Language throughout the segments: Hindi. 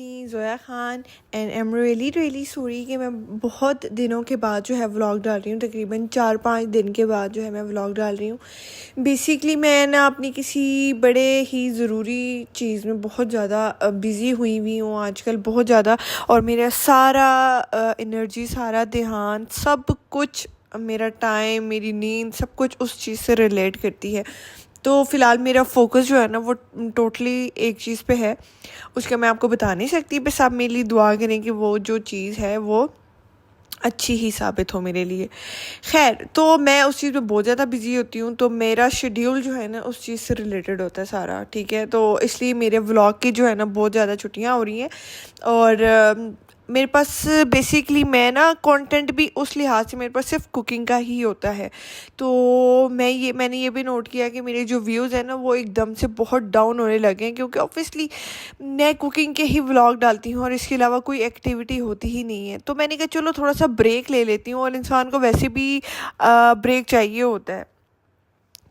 Me Zoya Khan and I am really sorry कि मैं बहुत दिनों के बाद जो है व्लॉग डाल रही हूँ। तकरीबन 4-5 दिन के बाद जो है मैं व्लॉग डाल रही हूँ। बेसिकली मैं ना अपनी किसी बड़े ही ज़रूरी चीज़ में बहुत ज़्यादा बिज़ी हुई हूँ आजकल बहुत ज़्यादा, और मेरा सारा एनर्जी, सारा ध्यान, सब कुछ, मेरा टाइम, मेरी नींद, सब कुछ उस चीज़ से रिलेट करती है। तो फ़िलहाल मेरा फ़ोकस जो है ना वो टोटली एक चीज़ पे है। उसका मैं आपको बता नहीं सकती, बस आप मेरे लिए दुआ करें कि वो जो चीज़ है वो अच्छी ही साबित हो मेरे लिए। ख़ैर, तो मैं उस चीज़ में बहुत ज़्यादा बिज़ी होती हूँ, तो मेरा शेड्यूल जो है ना उस चीज़ से रिलेटेड होता है सारा, ठीक है? तो इसलिए मेरे व्लॉग की जो है ना बहुत ज़्यादा छुट्टियाँ हो रही हैं। और मेरे पास बेसिकली मैं ना कंटेंट भी उस लिहाज से मेरे पास सिर्फ कुकिंग का ही होता है। तो मैंने ये भी नोट किया कि मेरे जो व्यूज़ हैं ना वो एकदम से बहुत डाउन होने लगे हैं, क्योंकि ऑब्वियसली मैं कुकिंग के ही व्लॉग डालती हूँ और इसके अलावा कोई एक्टिविटी होती ही नहीं है। तो मैंने कहा चलो थोड़ा सा ब्रेक ले लेती हूँ, और इंसान को वैसे भी ब्रेक चाहिए होता है।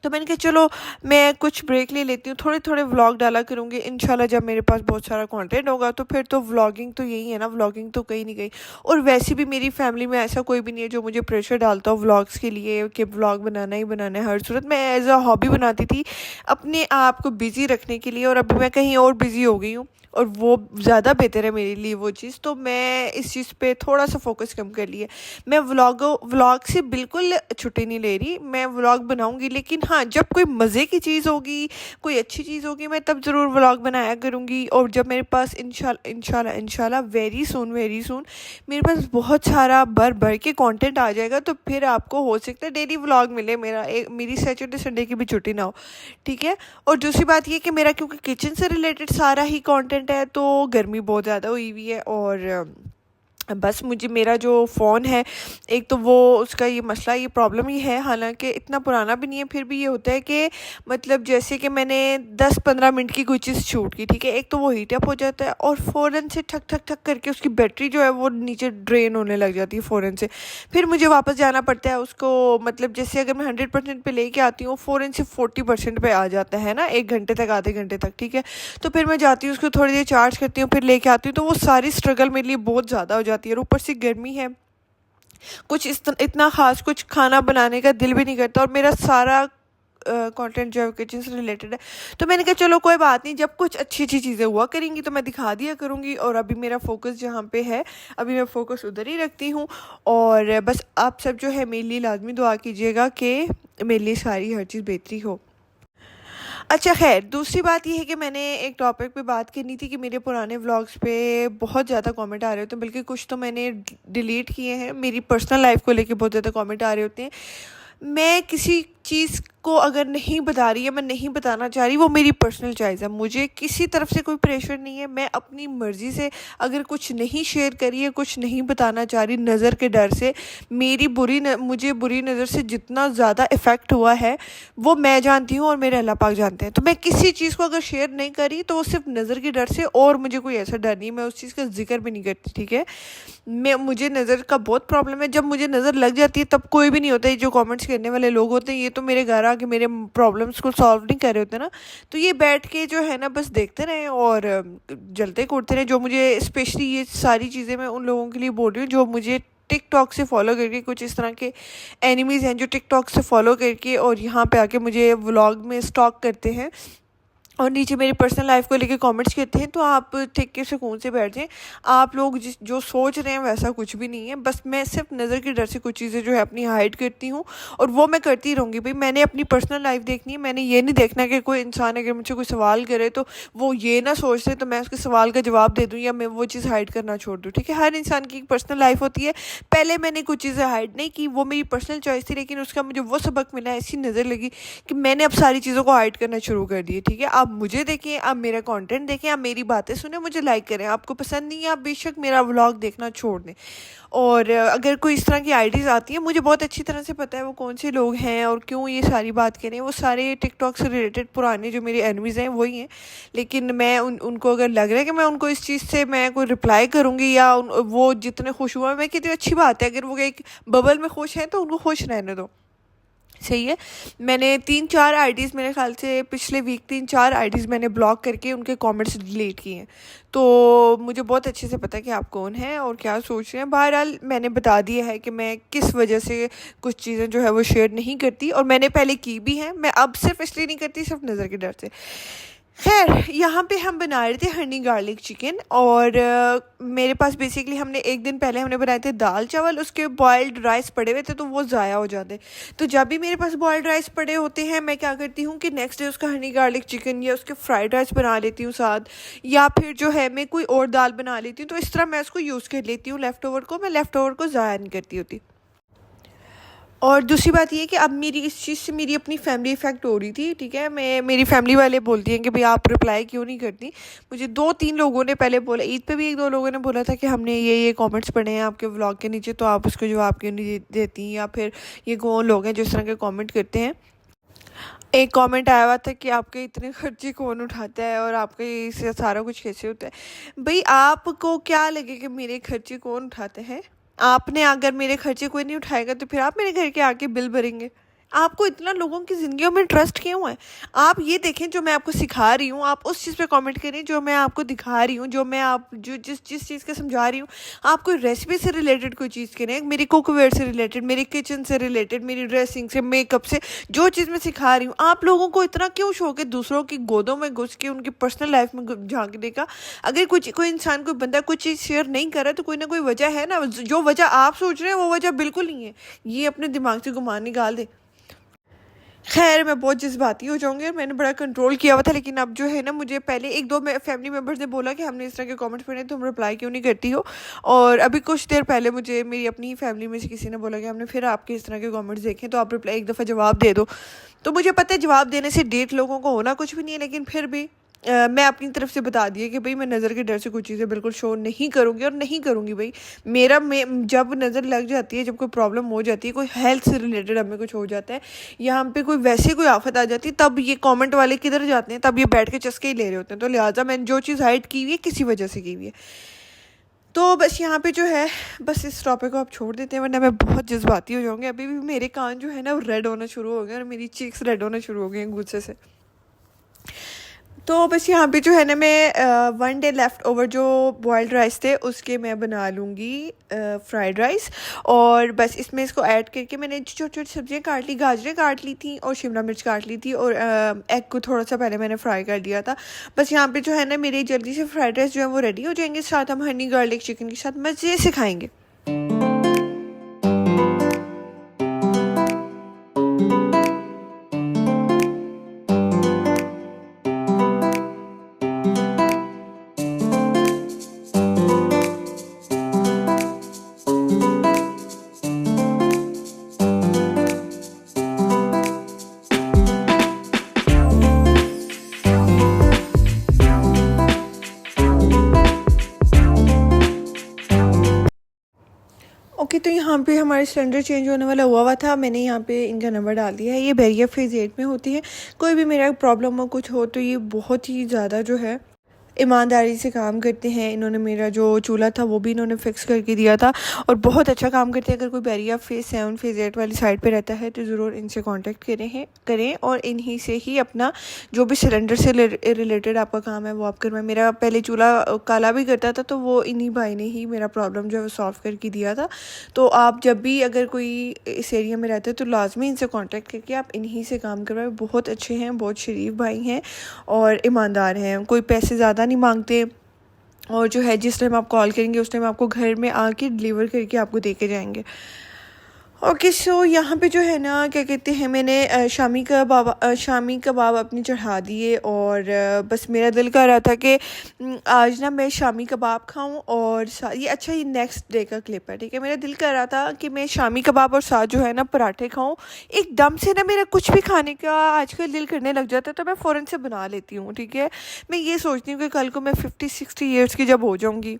तो मैंने कहा चलो मैं कुछ ब्रेक ले लेती हूँ, थोड़े थोड़े व्लॉग डाला करूँगी इंशाल्लाह। जब मेरे पास बहुत सारा कंटेंट होगा तो फिर तो व्लॉगिंग तो यही है ना, व्लॉगिंग तो कहीं नहीं गई। और वैसे भी मेरी फैमिली में ऐसा कोई भी नहीं है जो मुझे प्रेशर डालता हो व्लॉग्स के लिए कि व्लॉग बनाना ही बनाना है। हर सूरत मैं एज अ हॉबी बनाती थी अपने आप को बिज़ी रखने के लिए, और अभी मैं कहीं और बिज़ी हो गई हूँ, और वो ज़्यादा बेहतर है मेरे लिए वो चीज़। तो मैं इस चीज़ पे थोड़ा सा फोकस कम कर लिया। मैं व्लॉग से बिल्कुल छुट्टी नहीं ले रही, मैं व्लॉग बनाऊंगी, लेकिन हाँ, जब कोई मज़े की चीज़ होगी, कोई अच्छी चीज़ होगी, मैं तब ज़रूर व्लॉग बनाया करूँगी। और जब मेरे पास इंशाल्लाह वेरी सून मेरे पास बहुत सारा भर के कंटेंट आ जाएगा, तो फिर आपको हो सकता है डेली व्लॉग मिले, मेरी सैटरडे संडे की भी छुट्टी ना हो, ठीक है? और दूसरी बात ये कि मेरा क्योंकि किचन से रिलेटेड सारा ही कंटेंट है, तो गर्मी बहुत ज़्यादा हुई हुई है, और बस मुझे मेरा जो फ़ोन है, एक तो वो उसका ये मसला, ये प्रॉब्लम ही है, हालांकि इतना पुराना भी नहीं है, फिर भी ये होता है कि मतलब जैसे कि मैंने 10-15 मिनट की कोई चीज़ शूट की, ठीक है, एक तो वो हीट अप हो जाता है, और फ़ौरन से ठक ठक ठक करके उसकी बैटरी जो है वो नीचे ड्रेन होने लग जाती है फ़ौरन से। फिर मुझे वापस जाना पड़ता है उसको, मतलब जैसे अगर मैं 100% पे लेके आती हूँ, फ़ौरन से 40% पे आ जाता है ना, 1 घंटे तक, आधे घंटे तक, ठीक है? तो फिर मैं जाती हूँ उसको थोड़ी देर चार्ज करती हूँ, फिर लेके आती हूँ, तो वो सारी स्ट्रगल मेरे लिए बहुत ज़्यादा हो जाती है। और ऊपर से गर्मी है, कुछ इतना ख़ास कुछ खाना बनाने का दिल भी नहीं करता, और मेरा सारा कंटेंट जो है किचन से रिलेटेड है। तो मैंने कहा चलो कोई बात नहीं, जब कुछ अच्छी अच्छी चीज़ें हुआ करेंगी तो मैं दिखा दिया करूँगी, और अभी मेरा फोकस जहाँ पे है, अभी मैं फोकस उधर ही रखती हूँ। और बस आप सब जो है मेरे लिए लाजमी दुआ कीजिएगा कि मेरे लिए सारी हर चीज़ बेहतरी हो। अच्छा, ख़ैर, दूसरी बात ये है कि मैंने एक टॉपिक पे बात करनी थी कि मेरे पुराने व्लॉग्स पे बहुत ज़्यादा कमेंट आ रहे होते हैं, बल्कि कुछ तो मैंने डिलीट किए हैं। मेरी पर्सनल लाइफ़ को लेके बहुत ज़्यादा कमेंट आ रहे होते हैं। मैं किसी चीज़ को अगर नहीं बता रही या मैं नहीं बताना चाह रही, वो मेरी पर्सनल चॉइस है, मुझे किसी तरफ से कोई प्रेशर नहीं है। मैं अपनी मर्ज़ी से अगर कुछ नहीं शेयर करी है, कुछ नहीं बताना चाह रही नज़र के डर से, मुझे बुरी नज़र से जितना ज़्यादा इफ़ेक्ट हुआ है वो मैं जानती हूँ और मेरे अल्लाह पाक जानते हैं। तो मैं किसी चीज़ को अगर शेयर नहीं करी तो वो सिर्फ नज़र के डर से, और मुझे कोई ऐसा डर नहीं, मैं उस चीज़ का जिक्र भी नहीं करती, ठीक है? मुझे नज़र का बहुत प्रॉब्लम है, जब मुझे नज़र लग जाती है तब कोई भी नहीं होता है। जो कमेंट्स करने वाले लोग होते हैं, ये तो मेरे घर आके मेरे प्रॉब्लम्स को सॉल्व नहीं कर रहे होते ना, तो ये बैठ के जो है ना बस देखते रहें और जलते कूदते रहें। जो मुझे स्पेशली ये सारी चीज़ें मैं उन लोगों के लिए बोल रही हूँ जो मुझे टिकटॉक से फॉलो करके, कुछ इस तरह के एनिमीज़ हैं जो टिकटॉक से फॉलो करके और यहाँ पे आके मुझे व्लॉग में स्टॉक करते हैं और नीचे मेरी पर्सनल लाइफ को लेके कमेंट्स करते हैं। तो आप ठीक के सुकून से बैठ जाएं। आप लोग जो सोच रहे हैं वैसा कुछ भी नहीं है, बस मैं सिर्फ नज़र के डर से कुछ चीज़ें जो है अपनी हाइड करती हूँ, और वो मैं करती रहूँगी। भाई, मैंने अपनी पर्सनल लाइफ देखनी है, मैंने ये नहीं देखना कि कोई इंसान अगर मुझसे कोई सवाल करे तो वो ये ना सोचते तो मैं उसके सवाल का जवाब दे दूँ या मैं वो चीज़ हाइड करना छोड़ दूँ, ठीक है? हर इंसान की एक पर्सनल लाइफ होती है। पहले मैंने कुछ चीज़ें हाइड नहीं की, वो मेरी पर्सनल चॉइस थी, लेकिन उसका मुझे वो सबक मिला, ऐसी नज़र लगी कि मैंने अब सारी चीज़ों को हाइड करना शुरू कर दिए, ठीक है? आप मुझे देखें, आप मेरा कंटेंट देखें, आप मेरी बातें सुने, मुझे लाइक करें। आपको पसंद नहीं है, आप बेशक मेरा व्लॉग देखना छोड़ दें। और अगर कोई इस तरह की आईडीज़ आती हैं, मुझे बहुत अच्छी तरह से पता है वो कौन से लोग हैं और क्यों ये सारी बात करें। वो सारे टिकटॉक से रिलेटेड पुराने जो मेरे एनिमीज़ हैं वही हैं। लेकिन मैं उनको अगर लग रहा है कि मैं उनको इस चीज़ से मैं कोई रिप्लाई करूँगी या वो जितने खुश हुआ, मैं कहती हूँ अच्छी बात है। अगर वो एक बबल में खुश हैं तो उनको खुश रहने दो। सही है। मैंने 3-4 आईडीज़, मेरे ख़्याल से पिछले वीक 3-4 आईडीज़ मैंने ब्लॉक करके उनके कमेंट्स डिलीट किए हैं। तो मुझे बहुत अच्छे से पता है कि आप कौन हैं और क्या सोच रहे हैं। बहरहाल मैंने बता दिया है कि मैं किस वजह से कुछ चीज़ें जो है वो शेयर नहीं करती, और मैंने पहले की भी हैं। मैं अब सिर्फ इसलिए नहीं करती, सिर्फ नज़र के डर से। खैर, यहाँ पे हम बना रहे थे हनी गार्लिक चिकन, और मेरे पास बेसिकली हमने एक दिन पहले हमने बनाए थे दाल चावल, उसके बॉयल्ड राइस पड़े हुए थे तो वो ज़ाया हो जाते। तो जब भी मेरे पास बॉयल्ड राइस पड़े होते हैं, मैं क्या करती हूँ कि नेक्स्ट डे उसका हनी गार्लिक चिकन या उसके फ्राइड राइस बना लेती हूँ साथ, या फिर जो है मैं कोई और दाल बना लेती हूँ। तो इस तरह मैं उसको यूज़ कर लेती हूँ लेफ़्ट ओवर को। मैं लेफ़्ट ओवर को ज़ाया नहीं करती होती। और दूसरी बात ये है कि अब मेरी इस चीज़ से मेरी अपनी फैमिली इफ़ेक्ट हो रही थी, ठीक है। मेरी फैमिली वाले बोलती हैं कि भाई आप रिप्लाई क्यों नहीं करती। मुझे 2-3 लोगों ने पहले बोला, ईद पे भी 1-2 लोगों ने बोला था कि हमने ये कमेंट्स पढ़े हैं आपके व्लॉग के नीचे, तो आप उसको जवाब क्यों नहीं देती, या फिर ये कौन लोग हैं जो इस तरह के कमेंट करते हैं। एक कमेंट आया हुआ था कि आपके इतने खर्चे कौन उठाता है और आपका ये सारा कुछ कैसे होता है। भाई आपको क्या लगे कि मेरे खर्चे कौन उठाते हैं? आपने अगर मेरे खर्चे कोई नहीं उठाएगा तो फिर आप मेरे घर के आके बिल भरेंगे। आपको इतना लोगों की ज़िंदगियों में ट्रस्ट क्यों है? आप ये देखें, जो मैं आपको सिखा रही हूँ आप उस चीज़ पे कमेंट करें जो मैं आपको दिखा रही हूँ, जो मैं आप जो जिस चीज़ का समझा रही हूँ। आप कोई रेसिपी से रिलेटेड कोई चीज़ करें, मेरी कुकवेयर से रिलेटेड, मेरी किचन से रिलेटेड, मेरी ड्रेसिंग से, मेकअप से, जो चीज़ मैं सिखा रही हूँ। आप लोगों को इतना क्यों शौक है दूसरों की गोदों में घुस के उनकी पर्सनल लाइफ में झांकने का? अगर कोई इंसान, कोई बंदा कोई चीज़ शेयर नहीं कर रहा तो कोई ना कोई वजह है ना। जो वजह आप सोच रहे हैं वो वजह बिल्कुल नहीं है। ये अपने दिमाग से गुमान निकाल दे। खैर, मैं बहुत जज़्बाती हो जाऊँगी और मैंने बड़ा कंट्रोल किया हुआ था, लेकिन अब जो है ना, मुझे पहले 1-2 फैमिली मेम्बर्स ने बोला कि हमने इस तरह के कमेंट्स पढ़े तुम रिप्लाई क्यों नहीं करती हो। और अभी कुछ देर पहले मुझे मेरी अपनी फैमिली में से किसी ने बोला कि हमने फिर आपके इस तरह के कमेंट्स देखे, तो आप रिप्लाई एक दफ़ा जवाब दे दो। तो मुझे पता है जवाब देने से डेट लोगों को होना कुछ भी नहीं है, लेकिन फिर भी मैं अपनी तरफ से बता दिया कि भाई मैं नज़र के डर से कुछ चीज़ें बिल्कुल शो नहीं करूँगी और नहीं करूँगी। भाई जब नज़र लग जाती है, जब कोई प्रॉब्लम हो जाती है, कोई हेल्थ से रिलेटेड हमें कुछ हो जाता है, या हम पे कोई वैसे कोई आफत आ जाती है, तब ये कमेंट वाले किधर जाते हैं? तब ये बैठ के चस्के ही ले रहे होते हैं। तो लिहाजा मैंने जो चीज़ हाइड की हुई है किसी वजह से की हुई है। तो बस यहाँ पे जो है, बस इस टॉपिक को आप छोड़ देते हैं, वरना मैं बहुत जज्बाती हो जाऊँगी। अभी भी मेरे कान जो है ना वो रेड होना शुरू हो गए और मेरी चीक्स रेड होना शुरू हो गई हैं गुस्से से। तो बस यहाँ पे जो है ना, मैं 1 डे लेफ़्ट ओवर जो बॉयल्ड राइस थे उसके मैं बना लूँगी फ्राइड राइस। और बस इसमें इसको ऐड करके मैंने छोटी-छोटी सब्ज़ियाँ काट ली, गाजरें काट ली थी और शिमला मिर्च काट ली थी, और एग को थोड़ा-सा पहले मैंने फ्राई कर दिया था। बस यहाँ पे जो है ना, मेरी जल्दी से फ्राइड राइस जो है वो रेडी हो जाएँगे। साथ हम हनी गार्लिक चिकन के साथ मज़े से खाएँगे। ओके, तो यहाँ पे हमारे सिलेंडर चेंज होने वाला हुआ था। मैंने यहाँ पे इनका नंबर डाल दिया है। ये बैरिया फेज़ 8 में होती है। कोई भी मेरा प्रॉब्लम हो, कुछ हो, तो ये बहुत ही ज़्यादा जो है ईमानदारी से काम करते हैं। इन्होंने मेरा जो चूल्हा था वो भी इन्होंने फ़िक्स करके दिया था, और बहुत अच्छा काम करते हैं। अगर कोई बैरिया फेज़ 7 फेज़ 8 वाली साइड पे रहता है तो ज़रूर इनसे कांटेक्ट करें और इन्हीं से ही अपना जो भी सिलेंडर से रिलेटेड आपका काम है वो आप करवाएं। मेरा पहले चूल्हा काला भी करता था, तो वो इन्हीं भाई ने ही मेरा प्रॉब्लम जो है वो सॉल्व करके दिया था। तो आप जब भी अगर कोई इस एरिया में रहते हैं तो लाजमी इनसे कॉन्टेक्ट करके आप इन्हीं से काम करवाएं। बहुत अच्छे हैं, बहुत शरीफ भाई हैं और ईमानदार हैं। कोई पैसे ज़्यादा नहीं मांगते, और जो है जिस टाइम आप कॉल करेंगे उस टाइम आपको घर में आके डिलीवर करके आपको दे के जाएंगे। ओके, सो यहाँ पे जो है ना, क्या कहते हैं, मैंने शामी कबाब अपनी चढ़ा दिए, और बस मेरा दिल कर रहा था कि आज ना मैं शामी कबाब खाऊं, और ये नेक्स्ट डे का क्लिप है, ठीक है। मेरा दिल कर रहा था कि मैं शामी कबाब और साथ जो है ना पराठे खाऊं। एकदम से ना मेरा कुछ भी खाने का आजकल दिल करने लग जाता है, तो मैं फ़ौरन से बना लेती हूँ, ठीक है। मैं ये सोचती हूँ कि कल को मैं 50-60 ईयर्स की जब हो जाऊँगी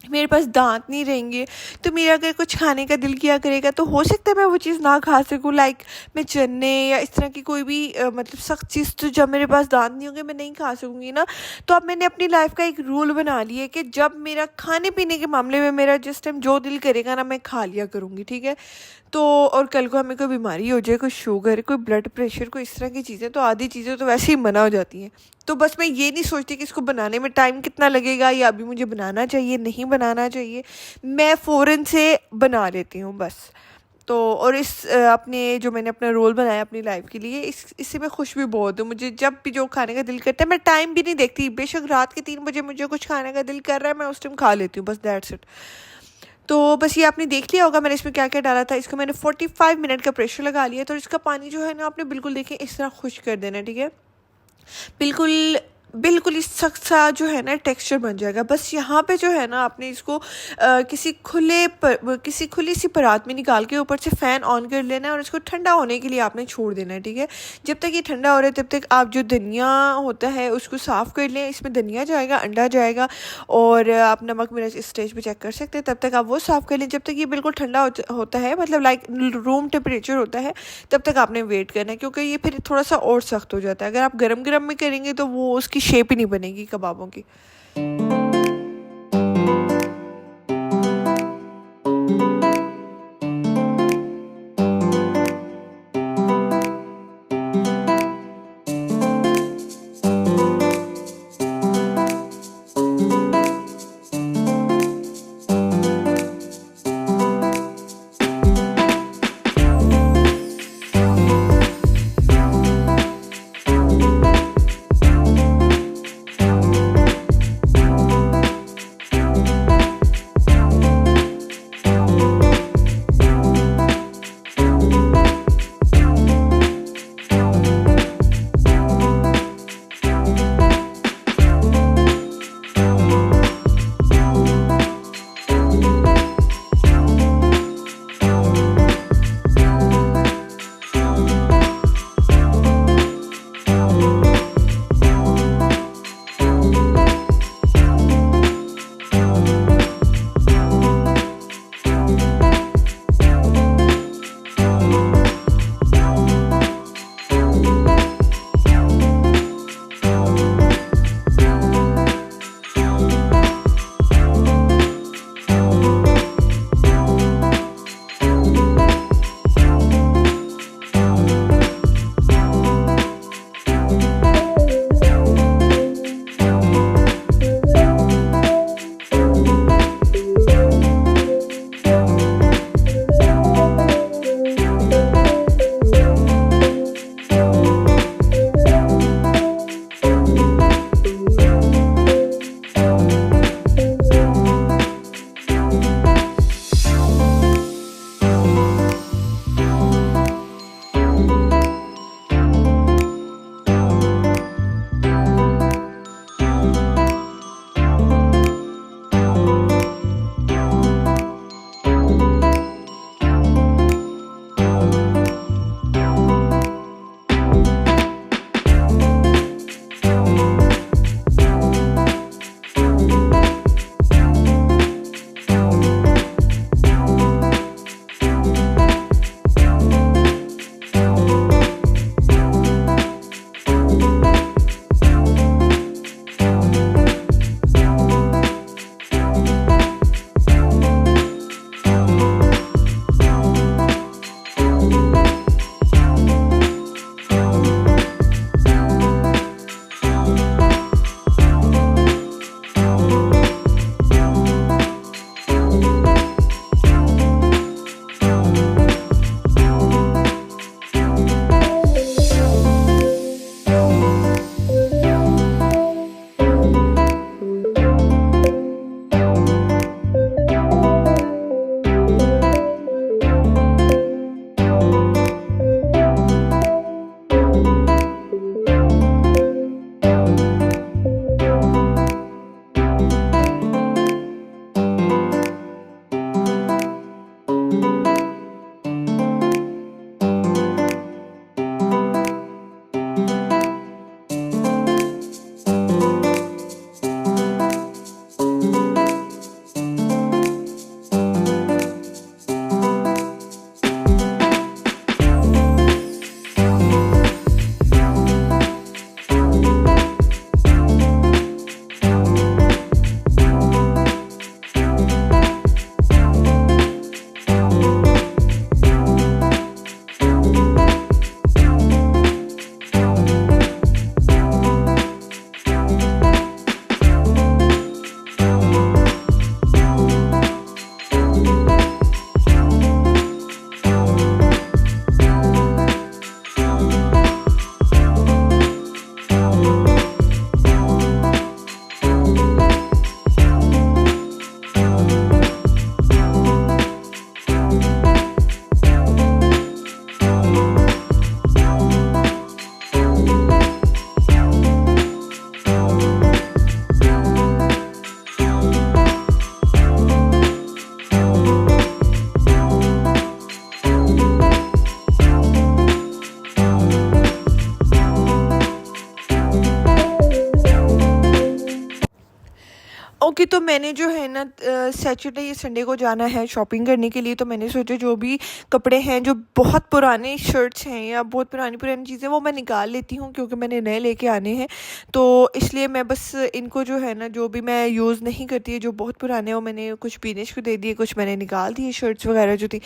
मेरे पास दांत नहीं रहेंगे, तो मेरा अगर कुछ खाने का दिल किया करेगा तो हो सकता है मैं वो चीज़ ना खा सकूँ। लाइक मैं चने या इस तरह की कोई भी मतलब सख्त चीज़, तो जब मेरे पास दांत नहीं होंगे मैं नहीं खा सकूँगी ना। तो अब मैंने अपनी लाइफ का एक रूल बना लिया है कि जब मेरा खाने पीने के मामले में मेरा जिस टाइम जो दिल करेगा ना, मैं खा लिया करूँगी, ठीक है। तो और कल को हमें कोई बीमारी हो जाए, कोई शुगर, कोई ब्लड प्रेशर, कोई इस तरह की चीज़ें, तो आधी चीज़ें तो वैसे ही मना हो जाती हैं। तो बस मैं ये नहीं सोचती कि इसको बनाने में टाइम कितना लगेगा, या अभी मुझे बनाना चाहिए, नहीं बनाना चाहिए। मैं फ़ौरन से बना लेती हूँ बस। तो और अपने जो मैंने अपना रोल बनाया अपनी लाइफ के लिए, इससे मैं खुश भी बहुत हूँ। मुझे जब भी जो खाने का दिल करता है, मैं टाइम भी नहीं देखती, बेशक रात के 3 बजे मुझे कुछ खाने का दिल कर रहा है, मैं उस टाइम खा लेती हूँ, बस दैट्स इट। तो बस ये आपने देख लिया होगा मैंने इसमें क्या क्या डाला था। इसको मैंने 45 मिनट का प्रेशर लगा लिया। तो इसका पानी जो है ना, आपने बिल्कुल देखें इस तरह खुश कर देना, ठीक है। बिल्कुल, बिल्कुल इस सख्त सा जो है ना टेक्सचर बन जाएगा। बस यहाँ पे जो है ना, आपने इसको किसी खुली सी परात में निकाल के ऊपर से फ़ैन ऑन कर लेना है और इसको ठंडा होने के लिए आपने छोड़ देना है, ठीक है। जब तक ये ठंडा हो रहा है तब तक आप जो धनिया होता है उसको साफ़ कर लें। इसमें धनिया जाएगा, अंडा जाएगा, और आप नमक मिर्च इस स्टेज पे चेक कर सकते हैं। तब तक आप वो साफ़ कर लें। जब तक ये बिल्कुल ठंडा होता है, मतलब लाइक रूम टेम्परेचर होता है, तब तक आपने वेट करना है, क्योंकि ये फिर थोड़ा सा और सख्त हो जाता है। अगर आप गरम गरम में करेंगे तो वो उसकी शेप ही नहीं बनेगी कबाबों की। मैंने जो है ना सैटरडे या संडे को जाना है शॉपिंग करने के लिए, तो मैंने सोचा जो भी कपड़े हैं, जो बहुत पुराने शर्ट्स हैं या बहुत पुरानी पुरानी चीज़ें, वो मैं निकाल लेती हूँ क्योंकि मैंने नए लेके आने हैं। तो इसलिए मैं बस इनको जो है ना, जो भी मैं यूज़ नहीं करती है, जो बहुत पुराने हैं, वो मैंने कुछ बीनेश को दे दिए, कुछ मैंने निकाल दिए शर्ट्स वगैरह जो थी,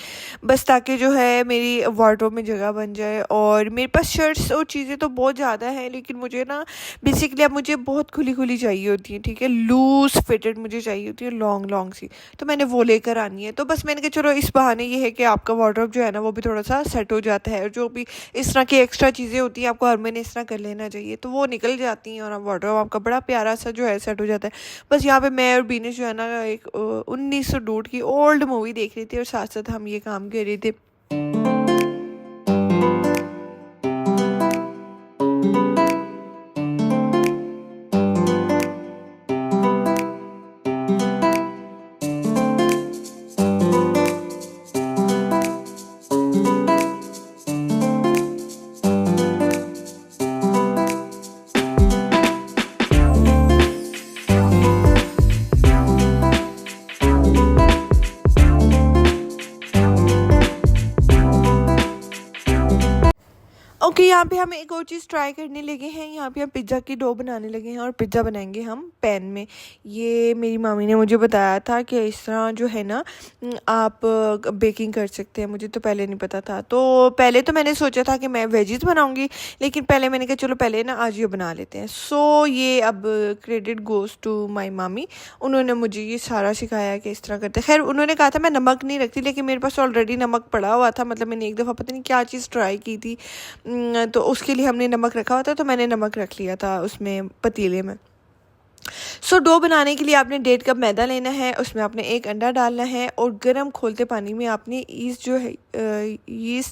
बस ताकि जो है मेरी वार्डरोब में जगह बन जाए। और मेरे पास शर्ट्स और चीज़ें तो बहुत ज़्यादा हैं, लेकिन मुझे ना बेसिकली अब मुझे बहुत खुली खुली चाहिए होती है, ठीक है, लूज़ फिटेड मुझे चाहिए होती है, लॉन्ग लॉन्ग सी, तो मैंने वो लेकर आनी है। तो बस मैंने कहा चलो इस बहाने ये है कि आपका वार्डरोब जो है ना वो भी थोड़ा सा सेट हो जाता है, और जो भी इस तरह की एक्स्ट्रा चीज़ें होती हैं आपको हर महीने इस तरह कर लेना चाहिए, तो वो निकल जाती हैं और वार्डरोब आपका बड़ा प्यारा सा जो है सेट हो जाता है। बस यहाँ पे मैं और बीनेश जो है ना एक 1902 की ओल्ड मूवी देख रही थी और साथ साथ हम ये काम कर रहे थे। ओके, यहाँ पे हम एक और चीज़ ट्राई करने लगे हैं। यहाँ पे हम पिज़्ज़ा की डो बनाने लगे हैं और पिज़्ज़ा बनाएंगे हम पैन में। ये मेरी मामी ने मुझे बताया था कि इस तरह जो है ना आप बेकिंग कर सकते हैं। मुझे तो पहले नहीं पता था, तो पहले तो मैंने सोचा था कि मैं वेजीज बनाऊंगी, लेकिन पहले मैंने कहा चलो पहले ना आज ये बना लेते हैं। सो ये अब क्रेडिट गोज़ टू माई मामी, उन्होंने मुझे ये सारा सिखाया कि इस तरह करते। खैर उन्होंने कहा था मैं नमक नहीं रखती, लेकिन मेरे पास ऑलरेडी नमक पड़ा हुआ था, मतलब मैंने एक दफ़ा पता नहीं क्या चीज़ ट्राई की थी, तो उसके लिए हमने नमक रखा हुआ था, तो मैंने नमक रख लिया था उसमें पतीले में। सो डो बनाने के लिए आपने 1.5 कप मैदा लेना है, उसमें आपने 1 अंडा डालना है और गर्म खोलते पानी में आपने ईस्ट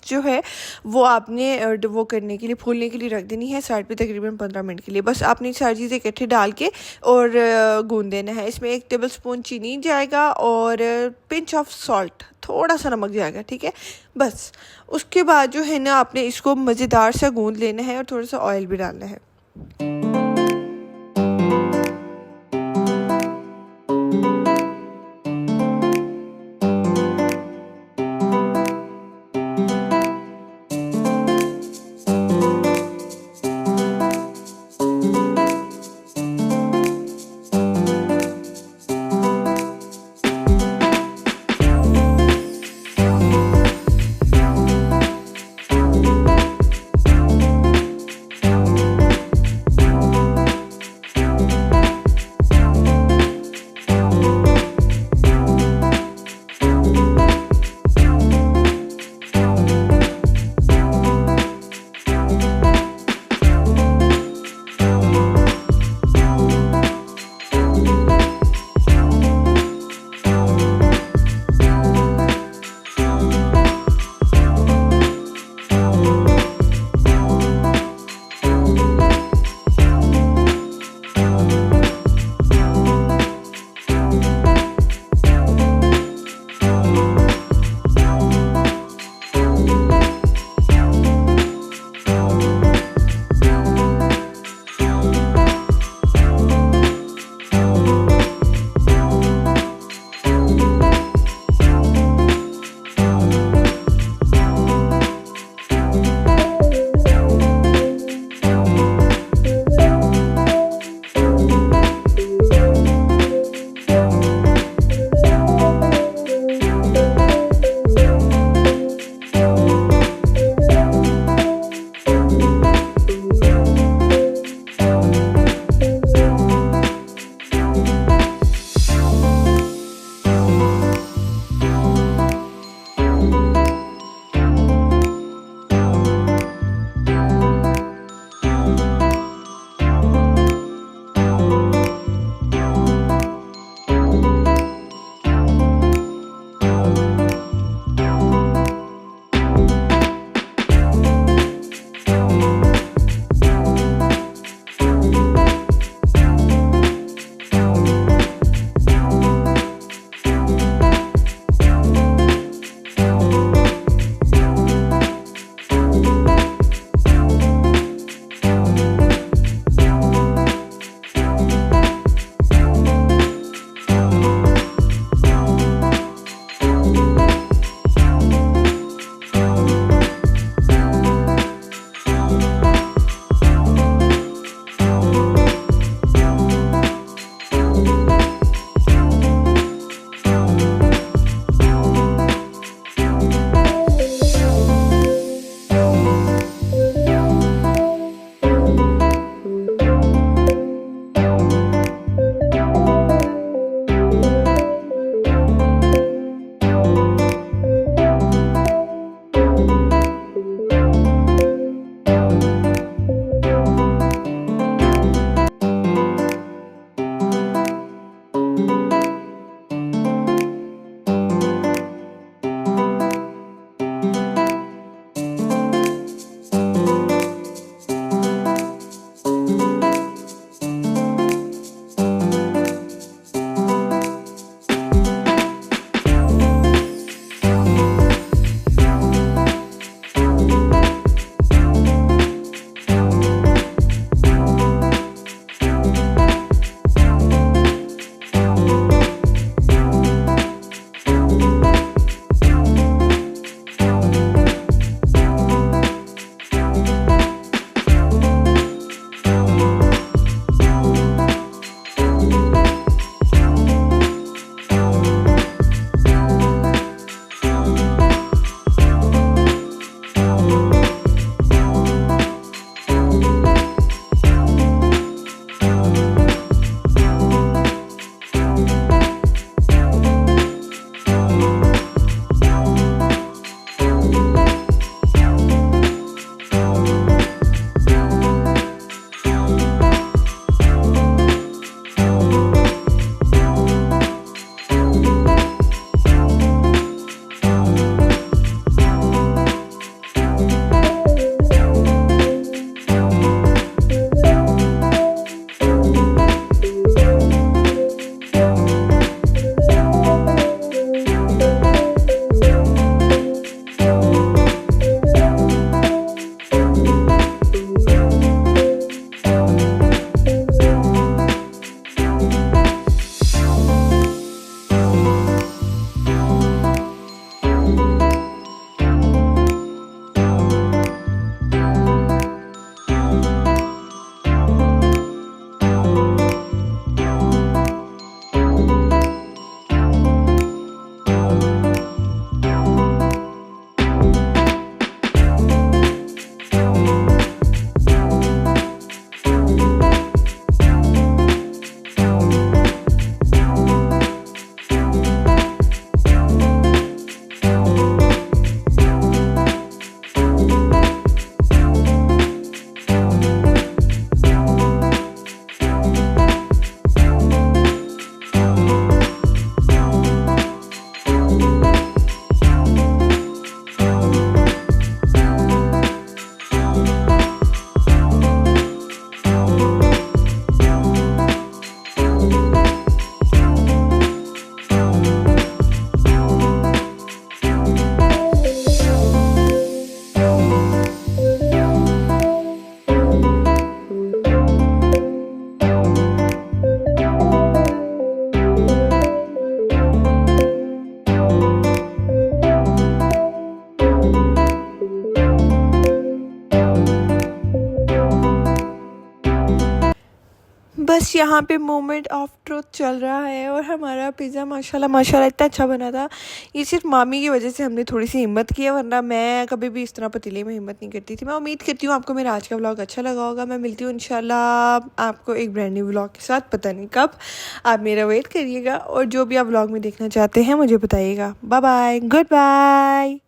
जो है वो आपने वो करने के लिए फूलने के लिए रख देनी है साइड पे तकरीबन 15 मिनट के लिए। बस आपने सारी चीज़ें इकट्ठे डाल के और गूंद देना है। इसमें 1 टेबलस्पून चीनी जाएगा और पिंच ऑफ सॉल्ट, थोड़ा सा नमक जाएगा, ठीक है। बस उसके बाद जो है ना आपने इसको मज़ेदार सा गूंद लेना है और थोड़ा सा ऑयल भी डालना है। गाइस यहाँ पे मोमेंट ऑफ ट्रुथ चल रहा है और हमारा पिज़्ज़ा माशाल्लाह माशाल्लाह इतना अच्छा बना था। ये सिर्फ मामी की वजह से हमने थोड़ी सी हिम्मत की है, वरना मैं कभी भी इस तरह पतीले में हिम्मत नहीं करती थी। मैं उम्मीद करती हूँ आपको मेरा आज का व्लॉग अच्छा लगा होगा। मैं मिलती हूँ इंशाल्लाह आपको एक ब्रांड न्यू व्लॉग के साथ, पता नहीं कब। आप मेरा वेट करिएगा और जो भी आप व्लॉग में देखना चाहते हैं मुझे बताइएगा। Bye bye, good bye.